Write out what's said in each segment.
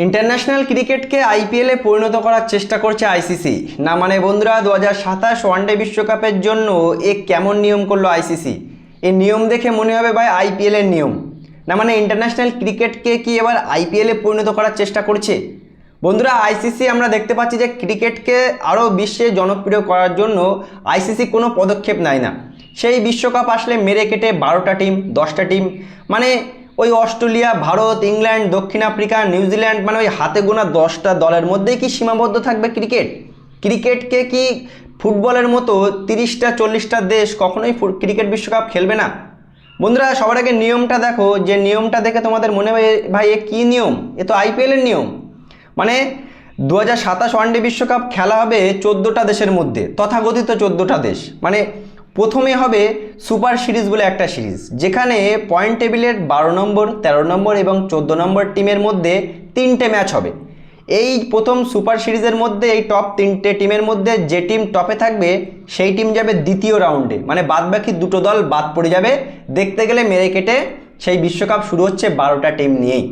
International ক্রিকেটকে আইপিএলে পরিণত করার চেষ্টা করছে আইসিসি। না মানে বন্ধুরা, 2027 ওয়ানডে বিশ্বকাপের জন্য কেমন নিয়ম করলো আইসিসি। এই নিয়ম দেখে মনে হবে ভাই আইপিএলের নিয়ম। না মানে ইন্টারন্যাশনাল ক্রিকেটকে কি এবার আইপিএলে পরিণত করার চেষ্টা করছে। বন্ধুরা, আইসিসি আমরা দেখতে পাচ্ছি যে ক্রিকেটকে আরও বিশ্বে জনপ্রিয় করার জন্য আইসিসি কোনো পদক্ষেপ নেয় না। সেই বিশ্বকাপ আসলে মেরে কেটে 12টা টিম 10টা টিম, মানে ওই অস্ট্রেলিয়া, ভারত, ইংল্যান্ড, দক্ষিণ আফ্রিকা, নিউজিল্যান্ড, মানে ওই হাতে গোনা 10টা দলের মধ্যেই কি সীমাবদ্ধ থাকবে ক্রিকেটকে কি ফুটবলের মতো 30টা 40টা দেশ কখনোই ক্রিকেট বিশ্বকাপ খেলবে না। বন্ধুরা, সবার আগে নিয়মটা দেখো, যে নিয়মটা দেখে তোমাদের মনে হয় ভাই এ কী নিয়ম, এ তো আইপিএলের নিয়ম। মানে 2027 ওয়ানডে বিশ্বকাপ খেলা হবে 14টা দেশের মধ্যে, তথাকথিত 14টা দেশ। মানে প্রথমে হবে সুপার সিরিজ বলে একটা সিরিজ, যেখানে পয়েন্ট টেবিলের 12 নম্বর, 13 নম্বর এবং 14 নম্বর টিমের মধ্যে 3টে ম্যাচ হবে। এই প্রথম সুপার সিরিজের মধ্যে এই টপ 3টে টিমের মধ্যে যে টিম টপে থাকবে সেই টিম যাবে দ্বিতীয় রাউন্ডে, মানে বাদবাকি দুটো দল বাদ পড়ে যাবে। দেখতে গেলে মেরে কেটে সেই বিশ্বকাপ শুরু হচ্ছে 12টা টিম নিয়েই।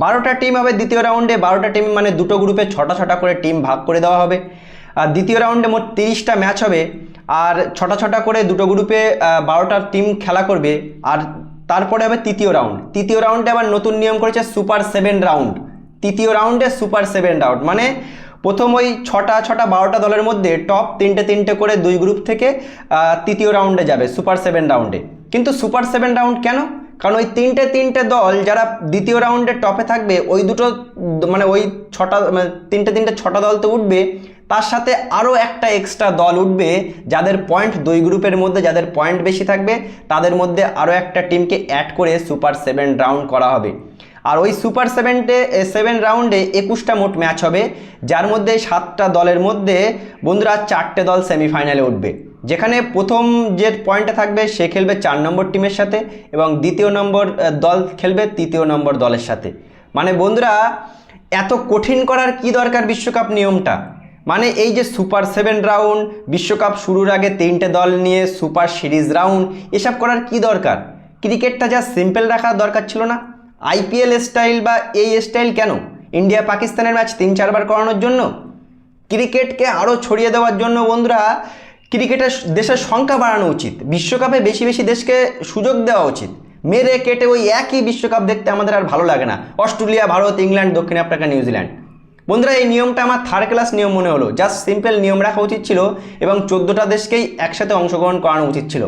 12টা টিম হবে দ্বিতীয় রাউন্ডে। 12টা টিম মানে দুটো গ্রুপে 6টা করে টিম ভাগ করে দেওয়া হবে। আর দ্বিতীয় রাউন্ডে মোট 30টা ম্যাচ হবে, আর 6টা করে দুটো গ্রুপে 12টা টিম খেলা করবে। আর তারপরে হবে তৃতীয় রাউন্ডে আবার নতুন নিয়ম করেছে সুপার 7 রাউন্ড। তৃতীয় রাউন্ডে সুপার 7 রাউন্ড, মানে প্রথম ওই 6টা 12টা দলের মধ্যে টপ 3টে করে দুই গ্রুপ থেকে তৃতীয় রাউন্ডে যাবে সুপার 7 রাউন্ডে। কিন্তু সুপার 7 রাউন্ড কেন? কারণ ওই 3টে দল যারা দ্বিতীয় রাউন্ডে টপে থাকবে, ওই দুটো মানে ওই 6টা দল তো উঠবে, তার সাথে আরও একটা এক্সট্রা দল উঠবে যাদের পয়েন্ট, দুই গ্রুপের মধ্যে যাদের পয়েন্ট বেশি থাকবে তাদের মধ্যে আরও একটা টিমকে অ্যাড করে সুপার 7 রাউন্ড করা হবে। আর ওই সুপার 7 রাউন্ডে 21টা মোট ম্যাচ হবে, যার মধ্যে 7টা দলের মধ্যে বন্ধুরা 4টে দল সেমিফাইনালে উঠবে। যেখানে প্রথম যে পয়েন্টে থাকবে সে খেলবে 4 নম্বর টিমের সাথে এবং দ্বিতীয় নম্বর দল খেলবে তৃতীয় নম্বর দলের সাথে। মানে বন্ধুরা, এত কঠিন করার কি দরকার বিশ্বকাপ নিয়মটা? মানে এই যে সুপার 7 রাউন্ড, বিশ্বকাপ শুরুর আগে 3টে দল নিয়ে সুপার সিরিজ রাউন্ড, এসব করার কি দরকার? ক্রিকেটটা যা সিম্পল রাখার দরকার ছিল না? আইপিএল স্টাইল বা এই স্টাইল কেন? ইন্ডিয়া পাকিস্তানের ম্যাচ 3-4 বার করানোর জন্য? ক্রিকেটকে আরও ছড়িয়ে দেওয়ার জন্য বন্ধুরা ক্রিকেটের দেশের সংখ্যা বাড়ানো উচিত, বিশ্বকাপে বেশি বেশি দেশকে সুযোগ দেওয়া উচিত। মেরে কেটে ওই একই বিশ্বকাপ দেখতে আমাদের আর ভালো লাগে না, অস্ট্রেলিয়া, ভারত, ইংল্যান্ড, দক্ষিণ আফ্রিকা, নিউজিল্যান্ড। বন্ধুরা, এই নিয়মটা আমার থার্ড ক্লাস নিয়ম মনে হলো। জাস্ট সিম্পল নিয়ম রাখা উচিত ছিল এবং 14টা দেশকেই একসাথে অংশগ্রহণ করানো উচিত ছিল।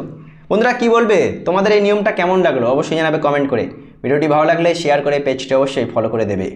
বন্ধুরা, কি বলবে? তোমাদের এই নিয়মটা কেমন লাগলো অবশ্যই জানাবে কমেন্ট করে। ভিডিওটি ভালো লাগলে শেয়ার করে পেজটি অবশ্যই ফলো করে দেবে।